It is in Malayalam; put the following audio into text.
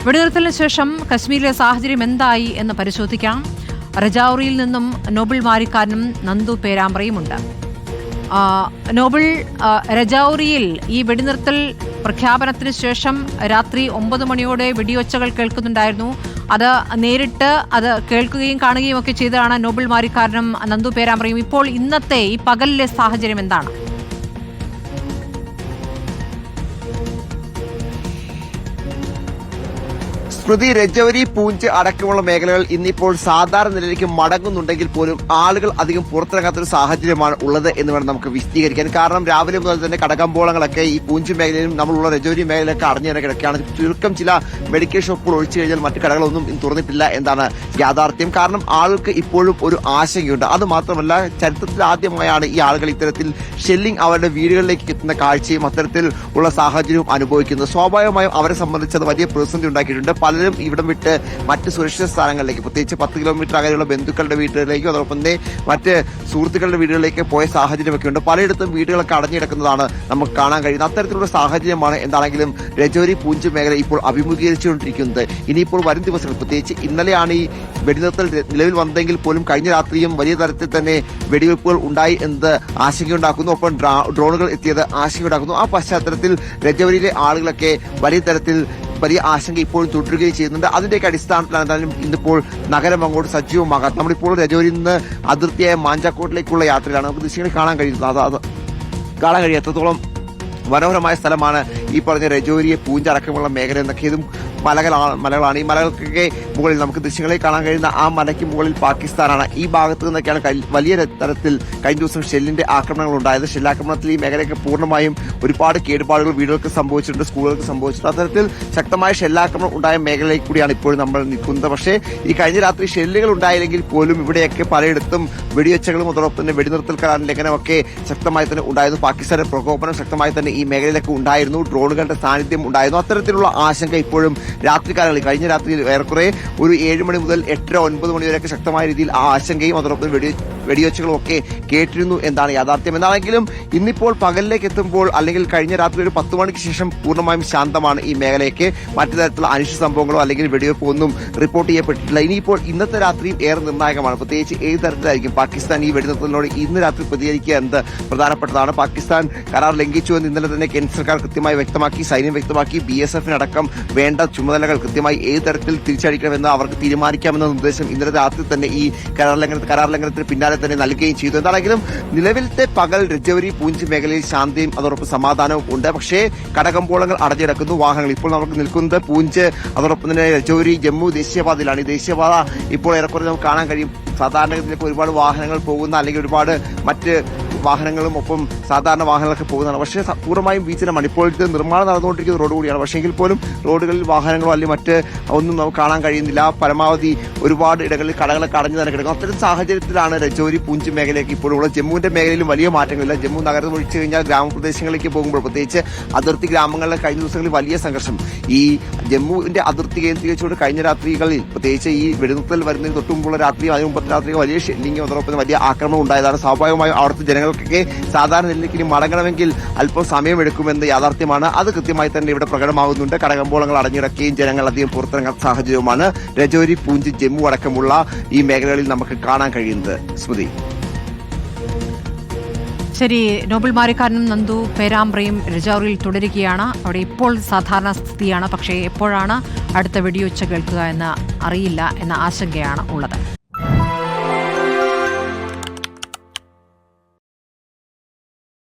വെടിനിർത്തലിന് ശേഷം കശ്മീരിലെ സാഹചര്യം എന്തായി എന്ന് പരിശോധിക്കാം. രജൌരിയിൽ നിന്നും നോബിൾ മാരിക്കാരനും നന്ദു പേരാമ്പ്രയുമുണ്ട്. നോബിൾ, രജൌരിയിൽ ഈ വെടിനിർത്തൽ പ്രഖ്യാപനത്തിന് ശേഷം രാത്രി 9 മണിയോടെ വെടിയൊച്ചകൾ കേൾക്കുന്നുണ്ടായിരുന്നു. അത് നേരിട്ട് അത് കേൾക്കുകയും കാണുകയും ഒക്കെ ചെയ്തതാണ് നോബിൾ മാരിക്കാരനും നന്ദു പേരാമ്പ്രയും. ഇപ്പോൾ ഇന്നത്തെ ഈ പകലിലെ സാഹചര്യം എന്താണ്? സ്മൃതി, രജൌരി, പൂഞ്ച് അടക്കമുള്ള മേഖലകൾ ഇന്നിപ്പോൾ സാധാരണ നിലയിലേക്ക് മടങ്ങുന്നുണ്ടെങ്കിൽ പോലും ആളുകൾ അധികം പുറത്തിറങ്ങാത്തൊരു സാഹചര്യമാണ് ഉള്ളത് എന്ന് വേണം നമുക്ക് വിശദീകരിക്കാൻ. കാരണം രാവിലെ മുതൽ തന്നെ കടകമ്പോളങ്ങളൊക്കെ ഈ പൂഞ്ച് മേഖലയിലും നമ്മളുള്ള രജൌരി മേഖലയിലൊക്കെ അടഞ്ഞു തന്നെ കിടക്കുകയാണ്. ചുരുക്കം ചില മെഡിക്കൽ ഷോപ്പുകൾ ഒഴിച്ചു കഴിഞ്ഞാൽ മറ്റു കടകളൊന്നും തുറന്നിട്ടില്ല എന്നാണ് യാഥാർത്ഥ്യം. കാരണം ആളുകൾക്ക് ഇപ്പോഴും ഒരു ആശങ്കയുണ്ട്. അത് മാത്രമല്ല, ചരിത്രത്തിൽ ആദ്യമായാണ് ഈ ആളുകൾ ഇത്തരത്തിൽ ഷെല്ലിംഗ് അവരുടെ വീടുകളിലേക്ക് എത്തുന്ന കാഴ്ചയും അത്തരത്തിൽ ഉള്ള സാഹചര്യവും അനുഭവിക്കുന്നത്. സ്വാഭാവികമായും അവരെ സംബന്ധിച്ചത് വലിയ പ്രതിസന്ധി ഉണ്ടാക്കിയിട്ടുണ്ട്. പലരും ഇവിടം വിട്ട് മറ്റ് സുരക്ഷിത സ്ഥാനങ്ങളിലേക്ക്, പ്രത്യേകിച്ച് 10 കിലോമീറ്റർ അകലെയുള്ള ബന്ധുക്കളുടെ വീടുകളിലേക്കും അതോടൊപ്പം തന്നെ മറ്റ് സുഹൃത്തുക്കളുടെ വീടുകളിലേക്ക് പോയ സാഹചര്യമൊക്കെ ഉണ്ട്. പലയിടത്തും വീടുകളൊക്കെ അടഞ്ഞിടക്കുന്നതാണ് നമുക്ക് കാണാൻ കഴിയുന്നത്. അത്തരത്തിലുള്ള സാഹചര്യമാണ് എന്താണെങ്കിലും രജൌരി, പൂഞ്ച് മേഖല ഇപ്പോൾ അഭിമുഖീകരിച്ചുകൊണ്ടിരിക്കുന്നത്. ഇനിയിപ്പോൾ വരും ദിവസങ്ങൾ, പ്രത്യേകിച്ച് ഇന്നലെയാണ് ഈ വെടിനിർത്തൽ നിലവിൽ വന്നെങ്കിൽ പോലും കഴിഞ്ഞ രാത്രിയും വലിയ തരത്തിൽ തന്നെ വെടിവെപ്പുകൾ ഉണ്ടായി എന്നത് ആശങ്കയുണ്ടാക്കുന്നു. ഒപ്പം ഡ്രോണുകൾ എത്തിയത് ആശങ്കയുണ്ടാക്കുന്നു. ആ പശ്ചാത്തലത്തിൽ രജൌരിയിലെ ആളുകളൊക്കെ വലിയ ആശങ്ക ഇപ്പോഴും തുടരുകയും ചെയ്യുന്നുണ്ട്. അതിന്റെയൊക്കെ അടിസ്ഥാനത്തിലാണ് എന്തായാലും ഇന്നിപ്പോൾ നഗരം അങ്ങോട്ട് സജീവമാകാം. നമ്മളിപ്പോൾ രജൌരിയിൽ നിന്ന് അതിർത്തിയായ മാഞ്ചാക്കോട്ടിലേക്കുള്ള യാത്രയിലാണ്. നമുക്ക് ദൃശ്യങ്ങൾ കാണാൻ കഴിയും എത്രത്തോളം മനോഹരമായ സ്ഥലമാണ് ഈ പറഞ്ഞ രജൌരിയെ, പൂഞ്ച് അടക്കമുള്ള മേഖല എന്നൊക്കെ. ഇതും മലകളാണ്. ഈ മലകൾക്കൊക്കെ മുകളിൽ നമുക്ക് ദൃശ്യങ്ങളിൽ കാണാൻ കഴിയുന്ന ആ മലയ്ക്ക് മുകളിൽ പാകിസ്ഥാനാണ്. ഈ ഭാഗത്ത് നിന്നൊക്കെയാണ് വലിയ തരത്തിൽ കഴിഞ്ഞ ദിവസം ഷെല്ലിന്റെ ആക്രമണങ്ങൾ ഉണ്ടായത്. ഷെല്ലാക്രമണത്തിൽ ഈ മേഖലയൊക്കെ പൂർണ്ണമായും ഒരുപാട് കേടുപാടുകൾ വീടുകൾക്ക് സംഭവിച്ചിട്ടുണ്ട്, സ്കൂളുകൾക്ക് സംഭവിച്ചിട്ടുണ്ട്. അത്തരത്തിൽ ശക്തമായ ഷെല്ലാക്രമണം ഉണ്ടായ മേഖലയിൽ കൂടിയാണ് ഇപ്പോൾ നമ്മൾ നിൽക്കുന്നത്. പക്ഷേ ഈ കഴിഞ്ഞ രാത്രി ഷെല്ലുകൾ ഉണ്ടായില്ലെങ്കിൽ പോലും ഇവിടെയൊക്കെ പലയിടത്തും വെടിവെച്ചകളും അതോടൊപ്പം തന്നെ വെടിനിർത്തൽ കരാർ ലംഘനമൊക്കെ ശക്തമായി തന്നെ ഉണ്ടായിരുന്നു. പാകിസ്ഥാന്റെ പ്രകോപനം ശക്തമായി തന്നെ ഈ മേഖലയിലൊക്കെ ഉണ്ടായിരുന്നു. ഡ്രോണുകളുടെ സാന്നിധ്യം ഉണ്ടായിരുന്നു. അത്തരത്തിലുള്ള ആശങ്ക ഇപ്പോഴും രാത്രികാലങ്ങളിൽ, കഴിഞ്ഞ രാത്രിയിൽ ഏറെക്കുറെ ഒരു 7 മണി മുതൽ 8-9 മണി വരെയൊക്കെ ശക്തമായ രീതിയിൽ ആ ആശങ്കയും അതോടൊപ്പം വെടിവെച്ചുകളും ഒക്കെ കേട്ടിരുന്നു എന്നാണ് യാഥാർത്ഥ്യം. എന്നാണെങ്കിലും ഇന്നിപ്പോൾ പകലിലേക്ക് എത്തുമ്പോൾ, അല്ലെങ്കിൽ കഴിഞ്ഞ രാത്രി ഒരു 10 മണിക്ക് ശേഷം പൂർണ്ണമായും ശാന്തമാണ് ഈ മേഖലയ്ക്ക്. മറ്റു തരത്തിലുള്ള അനിഷ്ട സംഭവങ്ങളോ അല്ലെങ്കിൽ വെടിവെപ്പോ ഒന്നും റിപ്പോർട്ട് ചെയ്യപ്പെട്ടിട്ടില്ല. ഇനിയിപ്പോൾ ഇന്നത്തെ രാത്രിയും ഏറെ നിർണായകമാണ്. പ്രത്യേകിച്ച് ഏത് തരത്തിലായിരിക്കും പാകിസ്ഥാൻ ഈ വെടിനിർത്തലിനോട് ഇന്ന് രാത്രി പ്രതികരിക്കുക എന്നത് പ്രധാനപ്പെട്ടതാണ്. പാകിസ്ഥാൻ കരാർ ലംഘിച്ചു എന്ന് ഇന്നലെ തന്നെ കേന്ദ്ര സർക്കാർ കൃത്യമായി വ്യക്തമാക്കി, സൈന്യം വ്യക്തമാക്കി. BSF-നടക്കം വേണ്ട ചുമതലകൾ കൃത്യമായി ഏത് തരത്തിൽ തിരിച്ചടിക്കണമെന്ന് അവർക്ക് തീരുമാനിക്കാമെന്ന നിർദ്ദേശം ഇന്നലെ രാത്രി തന്നെ ഈ കരാർ ലംഘനത്തിന് പിന്നാലെ തന്നെ നൽകുകയും ചെയ്തു. എന്താണെങ്കിലും നിലവിലത്തെ പകൽ രജൌരി, പൂഞ്ച് മേഖലയിൽ ശാന്തിയും അതോടൊപ്പം സമാധാനവും ഉണ്ട്. പക്ഷേ കടകമ്പോളങ്ങൾ അടഞ്ഞിടക്കുന്നു. വാഹനങ്ങൾ ഇപ്പോൾ നമുക്ക് നിൽക്കുന്നത് പൂഞ്ച് അതോടൊപ്പം തന്നെ രജൌരി, ജമ്മു ദേശീയപാതയിലാണ്. ഈ ദേശീയപാത ഇപ്പോൾ ഏറെക്കുറെ നമുക്ക് കാണാൻ കഴിയും. സാധാരണഗതിയിലേക്ക് ഒരുപാട് വാഹനങ്ങൾ പോകുന്ന, അല്ലെങ്കിൽ ഒരുപാട് മറ്റ് വാഹനങ്ങളും ഒപ്പം സാധാരണ വാഹനങ്ങളൊക്കെ പോകുന്നതാണ്. പക്ഷേ പൂർണ്ണമായും വിജനമാണ്. ഇപ്പോൾ ഇത് നിർമ്മാണം നടന്നുകൊണ്ടിരിക്കുന്ന റോഡ് കൂടിയാണ്. പക്ഷേ എങ്കിൽ പോലും റോഡുകളിൽ വാഹനങ്ങളോ അല്ലെങ്കിൽ മറ്റ് ഒന്നും നമുക്ക് കാണാൻ കഴിയുന്നില്ല. പരമാവധി ഒരുപാട് ഇടങ്ങളിൽ കടകളൊക്കെ അടഞ്ഞു തന്നെ കിടക്കും. അത്തരം സാഹചര്യത്തിലാണ് രജൌരി, പൂഞ്ച് മേഖലയ്ക്ക് ഇപ്പോഴുള്ള. ജമ്മുവിന്റെ മേഖലയിലും വലിയ മാറ്റങ്ങളില്ല. ജമ്മു നഗരം ഒഴിച്ചു കഴിഞ്ഞാൽ ഗ്രാമപ്രദേശങ്ങളിലേക്ക് പോകുമ്പോൾ, പ്രത്യേകിച്ച് അതിർത്തി ഗ്രാമങ്ങളിലെ കഴിഞ്ഞ ദിവസങ്ങളിൽ വലിയ സംഘർഷം. ഈ ജമ്മുവിന്റെ അതിർത്തി കേന്ദ്രീകരിച്ചുകൊണ്ട് കഴിഞ്ഞ രാത്രികളിൽ, പ്രത്യേകിച്ച് ഈ വെടിനിർത്തൽ വരുന്നതിന് തൊട്ടുമുമ്പുള്ള രാത്രി, അതിന് മുമ്പത്തെ രാത്രി വലിയ ഷെല്ലിങ്ങും അതോടൊപ്പം വലിയ ആക്രമണം ഉണ്ടായതാണ്. സ്വാഭാവികമായും അവിടുത്തെ ജനങ്ങൾക്കൊക്കെ സാധാരണ നിലയ്ക്ക് മടങ്ങണമെങ്കിൽ അല്പം സമയമെടുക്കുമെന്ന് യാഥാർത്ഥ്യമാണ്. അത് കൃത്യമായി തന്നെ ഇവിടെ പ്രകടമാകുന്നുണ്ട്. കടകമ്പോളങ്ങൾ അടഞ്ഞിടക്കുകയും ജനങ്ങൾ അധികം പുറത്തിറങ്ങാത്ത സാഹചര്യവുമാണ് രജൌരി, പൂഞ്ച്, ജമ്മു അടക്കമുള്ള ഈ മേഖലകളിൽ നമുക്ക് കാണാൻ കഴിയുന്നത്. സ്മൃതി. ശരി, നോബിൾ മാരിക്കാരനും നന്ദു പേരാമ്പ്രയും രജൌരിയിൽ തുടരുകയാണ്. അവിടെ ഇപ്പോൾ സാധാരണ സ്ഥിതിയാണ്. പക്ഷേ എപ്പോഴാണ് അടുത്ത വെടിയൊച്ച കേൾക്കുക എന്ന് അറിയില്ല എന്ന ആശങ്കയാണ് ഉള്ളത്.